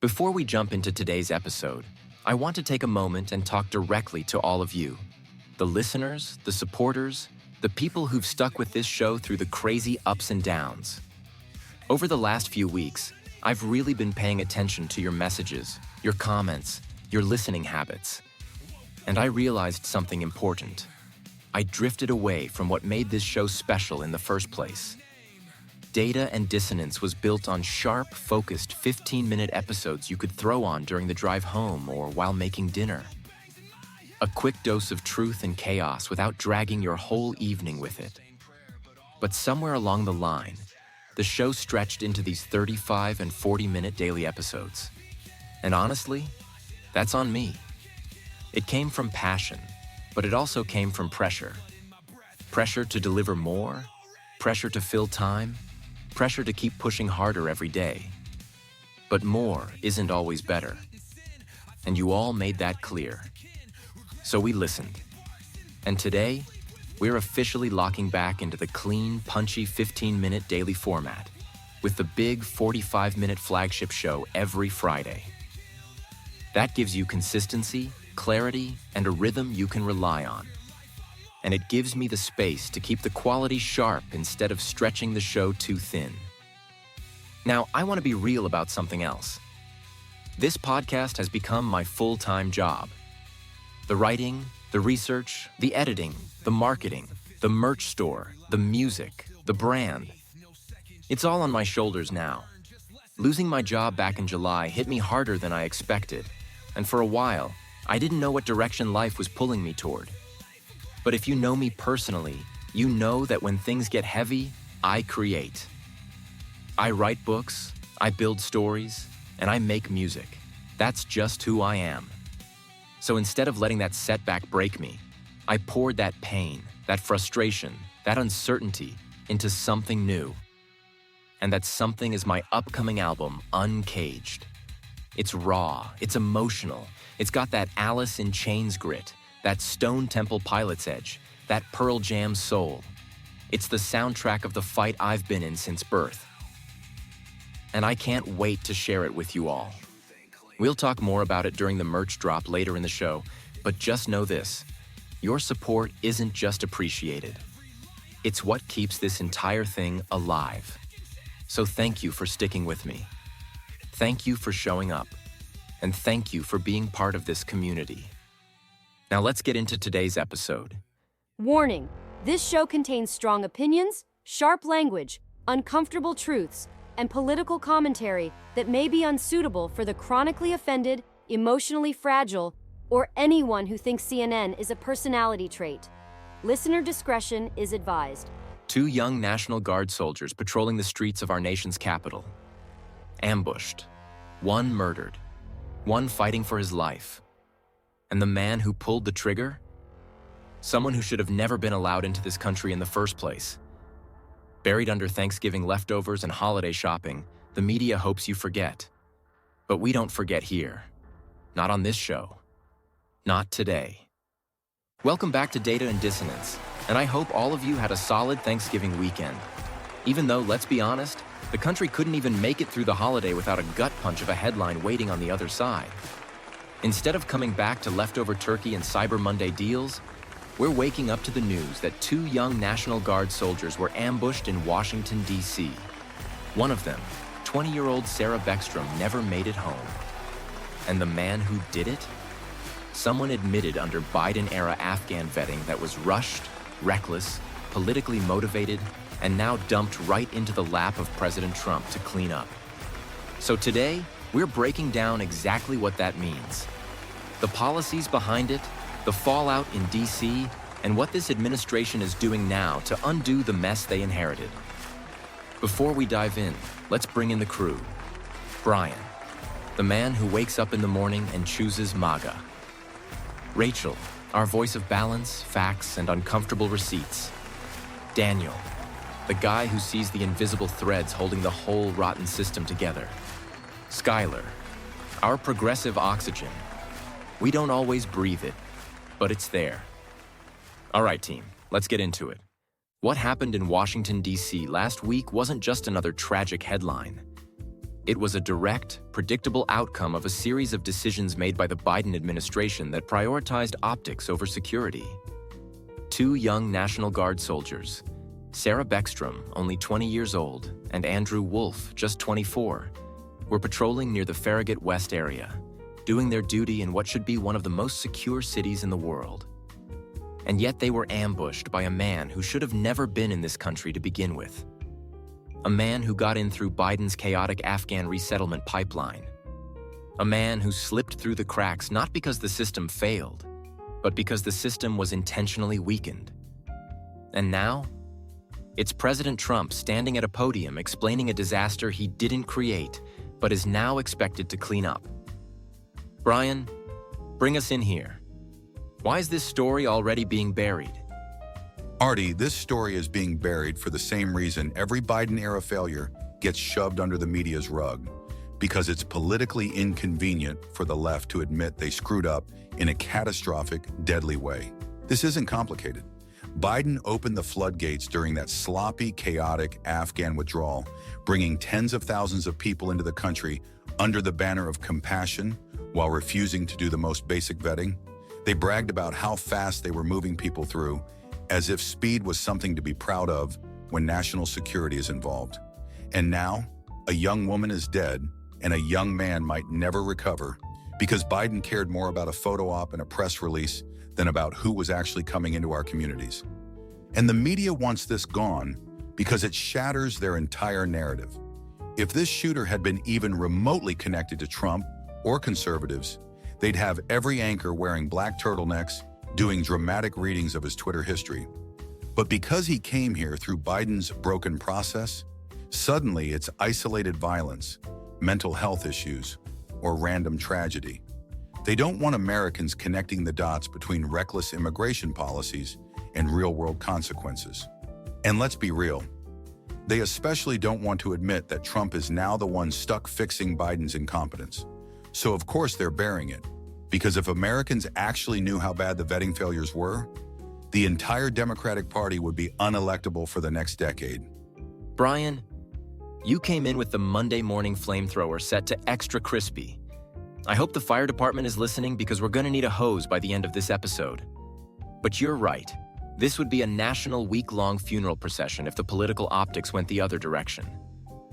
Before we jump into today's episode, I want to take a moment and talk directly to all of you, the listeners, the supporters, the people who've stuck with this show through the crazy ups and downs. Over the last few weeks, I've really been paying attention to your messages, your comments, your listening habits. And I realized something important. I drifted away from what made this show special in the first place. Data and Dissonance was built on sharp, focused 15-minute episodes you could throw on during the drive home or while making dinner. A quick dose of truth and chaos without dragging your whole evening with it. But somewhere along the line, the show stretched into these 35 and 40-minute daily episodes. And honestly, that's on me. It came from passion, but it also came from pressure. Pressure to deliver more, pressure to fill time, pressure to keep pushing harder every day. But more isn't always better. And you all made that clear. So we listened. And today, we're officially locking back into the clean, punchy 15-minute daily format with the big 45-minute flagship show every Friday. That gives you consistency, clarity, and a rhythm you can rely on. And it gives me the space to keep the quality sharp instead of stretching the show too thin. Now, I want to be real about something else. This podcast has become my full-time job. The writing, the research, the editing, the marketing, the merch store, the music, the brand. It's all on my shoulders now. Losing my job back in July hit me harder than I expected, and for a while, I didn't know what direction life was pulling me toward. But if you know me personally, you know that when things get heavy, I create. I write books, I build stories, and I make music. That's just who I am. So instead of letting that setback break me, I poured that pain, that frustration, that uncertainty into something new. And that something is my upcoming album, Uncaged. It's raw, it's emotional, it's got that Alice in Chains grit, that Stone Temple Pilots edge, that Pearl Jam soul. It's the soundtrack of the fight I've been in since birth. And I can't wait to share it with you all. We'll talk more about it during the merch drop later in the show, but just know this, your support isn't just appreciated. It's what keeps this entire thing alive. So thank you for sticking with me. Thank you for showing up. And thank you for being part of this community. Now let's get into today's episode. Warning: this show contains strong opinions, sharp language, uncomfortable truths, and political commentary that may be unsuitable for the chronically offended, emotionally fragile, or anyone who thinks CNN is a personality trait. Listener discretion is advised. 2 young National Guard soldiers patrolling the streets of our nation's capital. Ambushed. 1 murdered. 1 fighting for his life. And the man who pulled the trigger? Someone who should have never been allowed into this country in the first place. Buried under Thanksgiving leftovers and holiday shopping, the media hopes you forget. But we don't forget here. Not on this show. Not today. Welcome back to Data and Dissonance, and I hope all of you had a solid Thanksgiving weekend. Even though, let's be honest, the country couldn't even make it through the holiday without a gut punch of a headline waiting on the other side. Instead of coming back to leftover turkey and Cyber Monday deals, we're waking up to the news that 2 young National Guard soldiers were ambushed in Washington, D.C. One of them, 20-year-old Sarah Beckstrom, never made it home. And the man who did it? Someone admitted under Biden-era Afghan vetting that was rushed, reckless, politically motivated, and now dumped right into the lap of President Trump to clean up. So today, we're breaking down exactly what that means. The policies behind it, the fallout in D.C., and what this administration is doing now to undo the mess they inherited. Before we dive in, let's bring in the crew. Brian, the man who wakes up in the morning and chooses MAGA. Rachel, our voice of balance, facts, and uncomfortable receipts. Daniel, the guy who sees the invisible threads holding the whole rotten system together. Skylar, our progressive oxygen. We don't always breathe it, but it's there. All right, team, let's get into it. What happened in Washington, D.C. last week wasn't just another tragic headline. It was a direct, predictable outcome of a series of decisions made by the Biden administration that prioritized optics over security. Two young National Guard soldiers, Sarah Beckstrom, only 20 years old, and Andrew Wolfe, just 24, were patrolling near the Farragut West area, doing their duty in what should be one of the most secure cities in the world. And yet they were ambushed by a man who should have never been in this country to begin with. A man who got in through Biden's chaotic Afghan resettlement pipeline. A man who slipped through the cracks not because the system failed, but because the system was intentionally weakened. And now, it's President Trump standing at a podium explaining a disaster he didn't create, but is now expected to clean up. Brian, bring us in here. Why is this story already being buried? Artie, this story is being buried for the same reason every Biden-era failure gets shoved under the media's rug, because it's politically inconvenient for the left to admit they screwed up in a catastrophic, deadly way. This isn't complicated. Biden opened the floodgates during that sloppy, chaotic Afghan withdrawal, bringing tens of thousands of people into the country under the banner of compassion while refusing to do the most basic vetting. They bragged about how fast they were moving people through, as if speed was something to be proud of when national security is involved. And now, a young woman is dead, and a young man might never recover because Biden cared more about a photo op and a press release than about who was actually coming into our communities. And the media wants this gone because it shatters their entire narrative. If this shooter had been even remotely connected to Trump or conservatives, they'd have every anchor wearing black turtlenecks, doing dramatic readings of his Twitter history. But because he came here through Biden's broken process, suddenly it's isolated violence, mental health issues, or random tragedy. They don't want Americans connecting the dots between reckless immigration policies and real-world consequences. And let's be real, they especially don't want to admit that Trump is now the one stuck fixing Biden's incompetence. So of course they're bearing it, because if Americans actually knew how bad the vetting failures were, the entire Democratic Party would be unelectable for the next decade. Brian, you came in with the Monday morning flamethrower set to extra crispy. I hope the fire department is listening because we're going to need a hose by the end of this episode. But you're right. This would be a national week-long funeral procession if the political optics went the other direction.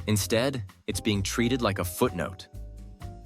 Instead, it's being treated like a footnote.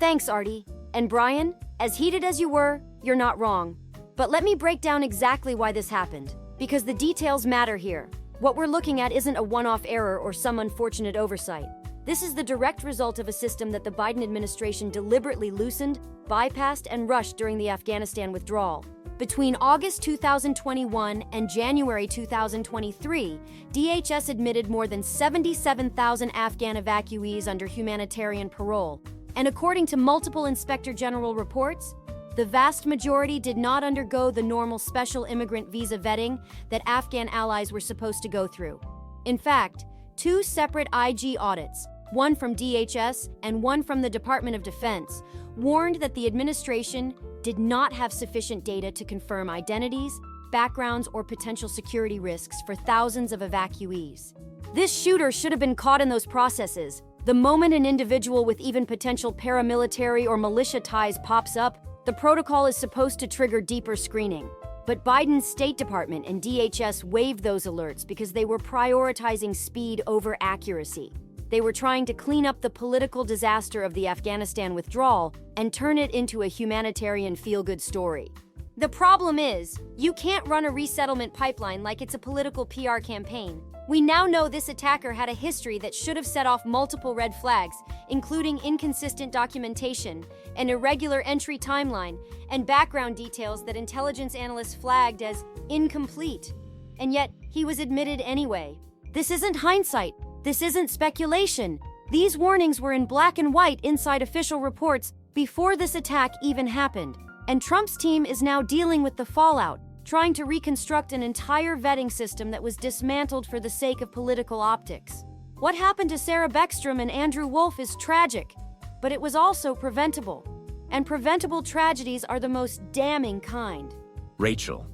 Thanks, Artie. And Brian, as heated as you were, you're not wrong. But let me break down exactly why this happened, because the details matter here. What we're looking at isn't a one-off error or some unfortunate oversight. This is the direct result of a system that the Biden administration deliberately loosened, bypassed, and rushed during the Afghanistan withdrawal. Between August 2021 and January 2023, DHS admitted more than 77,000 Afghan evacuees under humanitarian parole. And according to multiple Inspector General reports, the vast majority did not undergo the normal special immigrant visa vetting that Afghan allies were supposed to go through. In fact, two separate IG audits, one from DHS and one from the Department of Defense, warned that the administration did not have sufficient data to confirm identities, backgrounds, or potential security risks for thousands of evacuees. This shooter should have been caught in those processes. The moment an individual with even potential paramilitary or militia ties pops up, the protocol is supposed to trigger deeper screening. But Biden's State Department and DHS waived those alerts because they were prioritizing speed over accuracy. They were trying to clean up the political disaster of the Afghanistan withdrawal and turn it into a humanitarian feel-good story. The problem is, you can't run a resettlement pipeline like it's a political PR campaign. We now know this attacker had a history that should have set off multiple red flags, including inconsistent documentation, an irregular entry timeline, and background details that intelligence analysts flagged as incomplete. And yet, he was admitted anyway. This isn't hindsight. This isn't speculation. These warnings were in black and white inside official reports before this attack even happened. And Trump's team is now dealing with the fallout, trying to reconstruct an entire vetting system that was dismantled for the sake of political optics. What happened to Sarah Beckstrom and Andrew Wolfe is tragic, but it was also preventable. And preventable tragedies are the most damning kind. Rachel,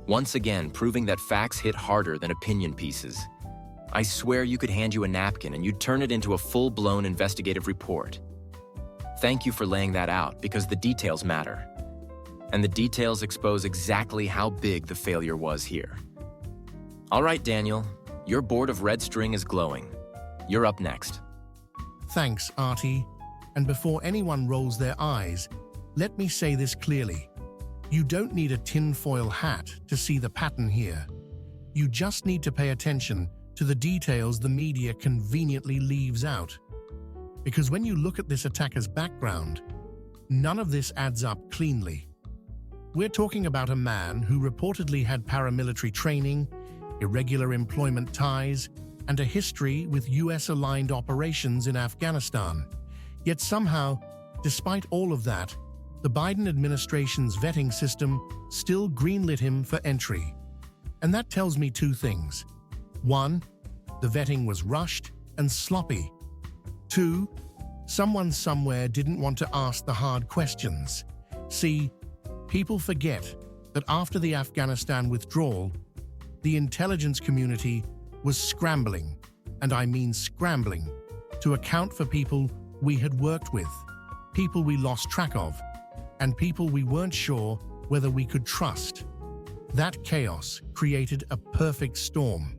once again proving that facts hit harder than opinion pieces. I swear you could hand you a napkin and you'd turn it into a full-blown investigative report. Thank you for laying that out because the details matter. And the details expose exactly how big the failure was here. All right, Daniel, your board of red string is glowing. You're up next. Thanks, Artie. And before anyone rolls their eyes, let me say this clearly. You don't need a tinfoil hat to see the pattern here. You just need to pay attention to the details the media conveniently leaves out. Because when you look at this attacker's background, none of this adds up cleanly. We're talking about a man who reportedly had paramilitary training, irregular employment ties, and a history with US-aligned operations in Afghanistan. Yet somehow, despite all of that, the Biden administration's vetting system still greenlit him for entry. And that tells me two things. One, the vetting was rushed and sloppy. Two, someone somewhere didn't want to ask the hard questions. See, people forget that after the Afghanistan withdrawal, the intelligence community was scrambling, and I mean scrambling, to account for people we had worked with, people we lost track of, and people we weren't sure whether we could trust. That chaos created a perfect storm.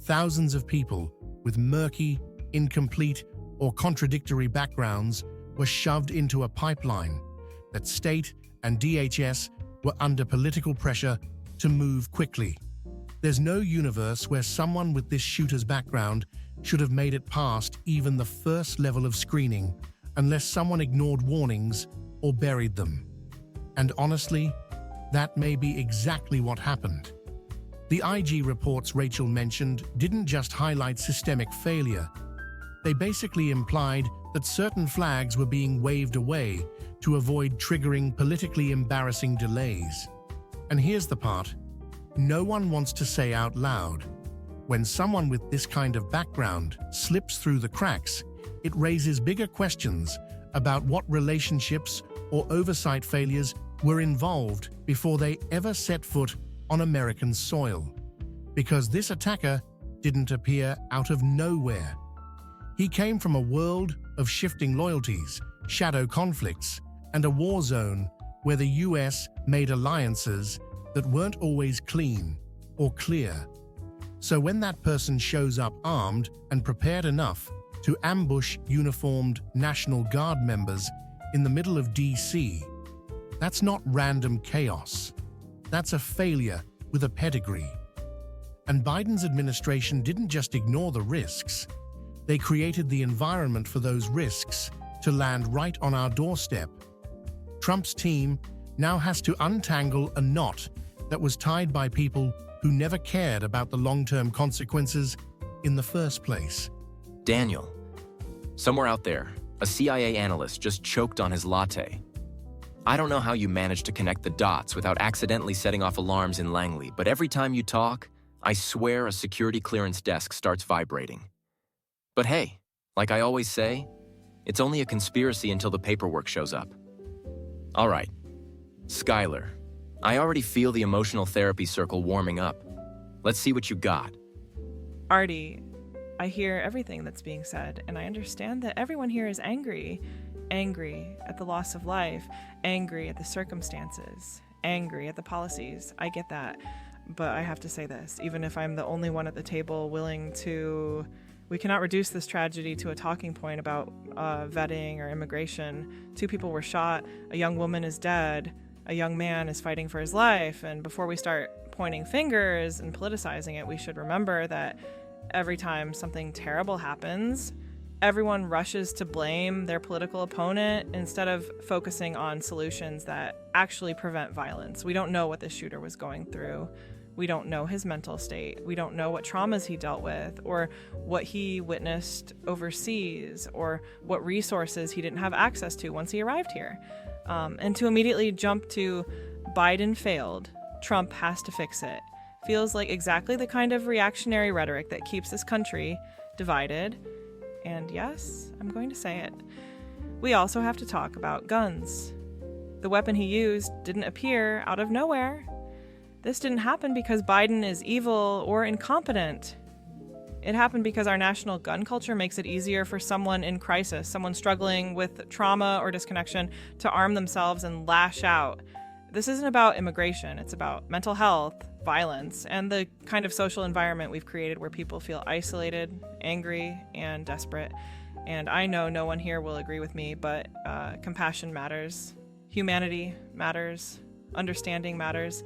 Thousands of people with murky, incomplete, or contradictory backgrounds were shoved into a pipeline that state and DHS were under political pressure to move quickly. There's no universe where someone with this shooter's background should have made it past even the first level of screening unless someone ignored warnings or buried them. And honestly, that may be exactly what happened. The IG reports Rachel mentioned didn't just highlight systemic failure. They basically implied that certain flags were being waved away to avoid triggering politically embarrassing delays. And here's the part no one wants to say out loud. When someone with this kind of background slips through the cracks, it raises bigger questions about what relationships or oversight failures were involved before they ever set foot on American soil. Because this attacker didn't appear out of nowhere. He came from a world of shifting loyalties, shadow conflicts, and a war zone where the US made alliances that weren't always clean or clear. So when that person shows up armed and prepared enough to ambush uniformed National Guard members in the middle of DC, that's not random chaos. That's a failure with a pedigree. And Biden's administration didn't just ignore the risks. They created the environment for those risks to land right on our doorstep. Trump's team now has to untangle a knot that was tied by people who never cared about the long-term consequences in the first place. Daniel, somewhere out there, a CIA analyst just choked on his latte. I don't know how you managed to connect the dots without accidentally setting off alarms in Langley, but every time you talk, I swear a security clearance desk starts vibrating. But hey, like I always say, it's only a conspiracy until the paperwork shows up. All right, Skylar, I already feel the emotional therapy circle warming up. Let's see what you got. Artie, I hear everything that's being said, and I understand that everyone here is angry. Angry at the loss of life, angry at the circumstances, angry at the policies. I get that. But I have to say this, even if I'm the only one at the table willing to... We cannot reduce this tragedy to a talking point about vetting or immigration. 2 people were shot, a young woman is dead, a young man is fighting for his life, and before we start pointing fingers and politicizing it, we should remember that every time something terrible happens, everyone rushes to blame their political opponent instead of focusing on solutions that actually prevent violence. We don't know what this shooter was going through. We don't know his mental state. We don't know what traumas he dealt with or what he witnessed overseas or what resources he didn't have access to once he arrived here. And to immediately jump to Biden failed, Trump has to fix it, feels like exactly the kind of reactionary rhetoric that keeps this country divided. And yes, I'm going to say it. We also have to talk about guns. The weapon he used didn't appear out of nowhere. This didn't happen because Biden is evil or incompetent. It happened because our national gun culture makes it easier for someone in crisis, someone struggling with trauma or disconnection, to arm themselves and lash out. This isn't about immigration, it's about mental health, violence, and the kind of social environment we've created where people feel isolated, angry, and desperate. And I know no one here will agree with me, but compassion matters, humanity matters, understanding matters.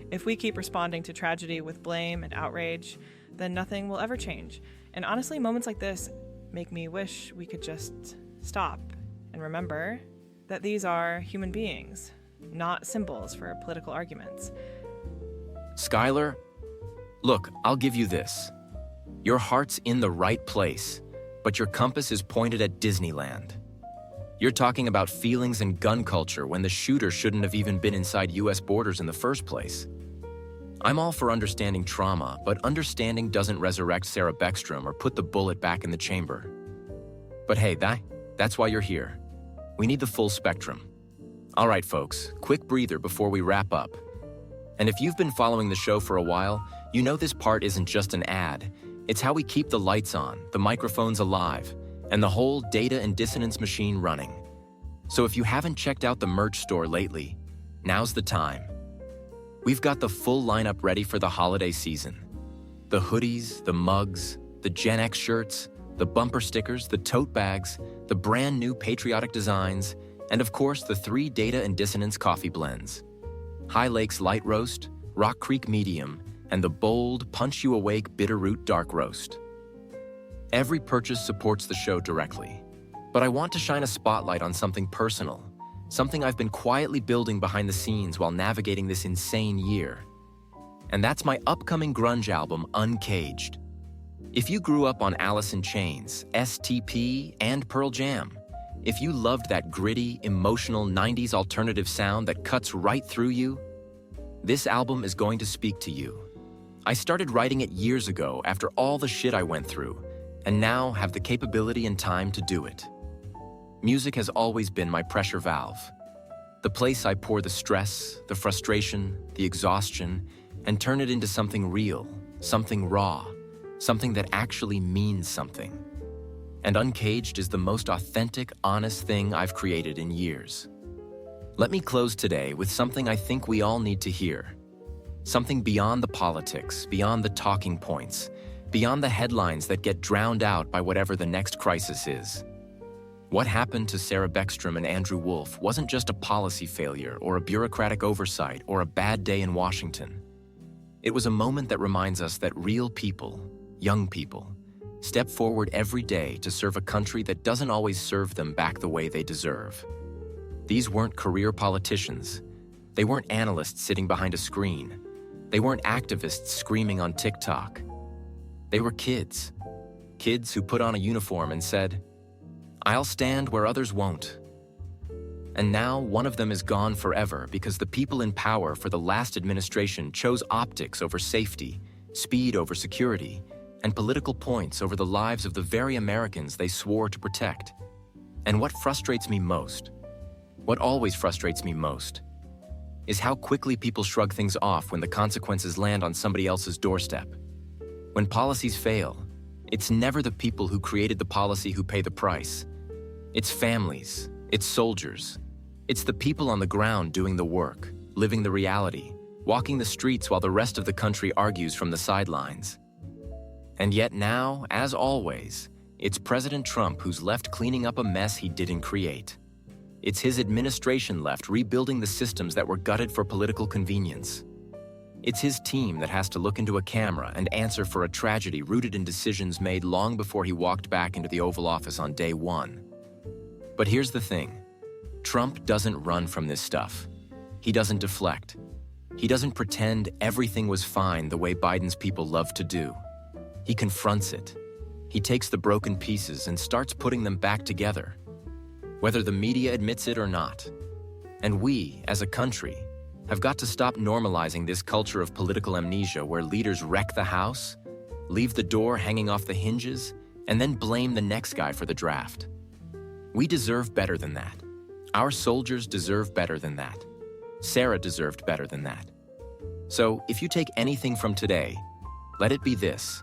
If we keep responding to tragedy with blame and outrage, then nothing will ever change. And honestly, moments like this make me wish we could just stop and remember that these are human beings, not symbols for political arguments. Skylar, look, I'll give you this. Your heart's in the right place, but your compass is pointed at Disneyland. You're talking about feelings and gun culture when the shooter shouldn't have even been inside US borders in the first place. I'm all for understanding trauma, but understanding doesn't resurrect Sarah Beckstrom or put the bullet back in the chamber. But hey, that's why you're here. We need the full spectrum. All right, folks, quick breather before we wrap up. And if you've been following the show for a while, you know this part isn't just an ad. It's how we keep the lights on, the microphones alive, and the whole data and dissonance machine running. So if you haven't checked out the merch store lately, now's the time. We've got the full lineup ready for the holiday season. The hoodies, the mugs, the Gen X shirts, the bumper stickers, the tote bags, the brand new patriotic designs, and of course the 3 Data and Dissonance coffee blends. High Lakes Light Roast, Rock Creek Medium, and the bold, punch-you-awake Bitter Root Dark Roast. Every purchase supports the show directly, but I want to shine a spotlight on something personal, something I've been quietly building behind the scenes while navigating this insane year. And that's my upcoming grunge album, Uncaged. If you grew up on Alice in Chains, STP, and Pearl Jam, if you loved that gritty, emotional 90s alternative sound that cuts right through you, this album is going to speak to you. I started writing it years ago after all the shit I went through, and now have the capability and time to do it. Music has always been my pressure valve, the place I pour the stress, the frustration, the exhaustion, and turn it into something real, something raw, something that actually means something. And Uncaged is the most authentic, honest thing I've created in years. Let me close today with something I think we all need to hear. Something beyond the politics, beyond the talking points, beyond the headlines that get drowned out by whatever the next crisis is. What happened to Sarah Beckstrom and Andrew Wolfe wasn't just a policy failure or a bureaucratic oversight or a bad day in Washington. It was a moment that reminds us that real people, young people, step forward every day to serve a country that doesn't always serve them back the way they deserve. These weren't career politicians. They weren't analysts sitting behind a screen. They weren't activists screaming on TikTok. They were kids. Kids who put on a uniform and said, "I'll stand where others won't." And now one of them is gone forever because the people in power for the last administration chose optics over safety, speed over security, and political points over the lives of the very Americans they swore to protect. And what frustrates me most, what always frustrates me most, is how quickly people shrug things off when the consequences land on somebody else's doorstep. When policies fail, it's never the people who created the policy who pay the price. It's families, it's soldiers, it's the people on the ground doing the work, living the reality, walking the streets while the rest of the country argues from the sidelines. And yet now, as always, it's President Trump who's left cleaning up a mess he didn't create. It's his administration left rebuilding the systems that were gutted for political convenience. It's his team that has to look into a camera and answer for a tragedy rooted in decisions made long before he walked back into the Oval Office on day one. But here's the thing. Trump doesn't run from this stuff. He doesn't deflect. He doesn't pretend everything was fine the way Biden's people love to do. He confronts it. He takes the broken pieces and starts putting them back together, whether the media admits it or not. And we, as a country, have got to stop normalizing this culture of political amnesia where leaders wreck the House, leave the door hanging off the hinges, and then blame the next guy for the draft. We deserve better than that. Our soldiers deserve better than that. Sarah deserved better than that. So, if you take anything from today, let it be this.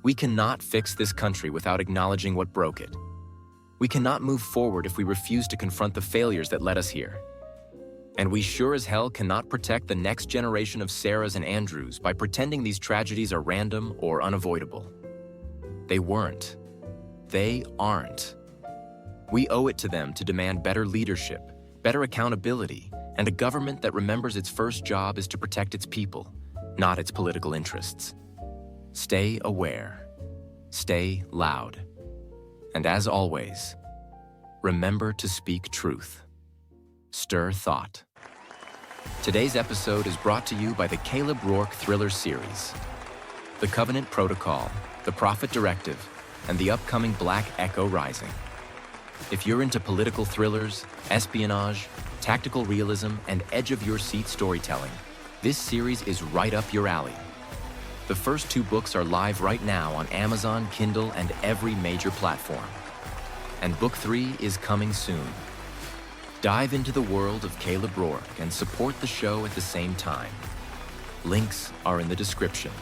We cannot fix this country without acknowledging what broke it. We cannot move forward if we refuse to confront the failures that led us here. And we sure as hell cannot protect the next generation of Sarahs and Andrews by pretending these tragedies are random or unavoidable. They weren't. They aren't. We owe it to them to demand better leadership, better accountability, and a government that remembers its first job is to protect its people, not its political interests. Stay aware. Stay loud. And as always, remember to speak truth. Stir thought. Today's episode is brought to you by the Caleb Rourke thriller series. The Covenant Protocol, The Prophet Directive, and the upcoming Black Echo Rising. If you're into political thrillers, espionage, tactical realism, and edge-of-your-seat storytelling, this series is right up your alley. The first 2 books are live right now on Amazon, Kindle, and every major platform. And Book 3 is coming soon. Dive into the world of Caleb Rourke and support the show at the same time. Links are in the description.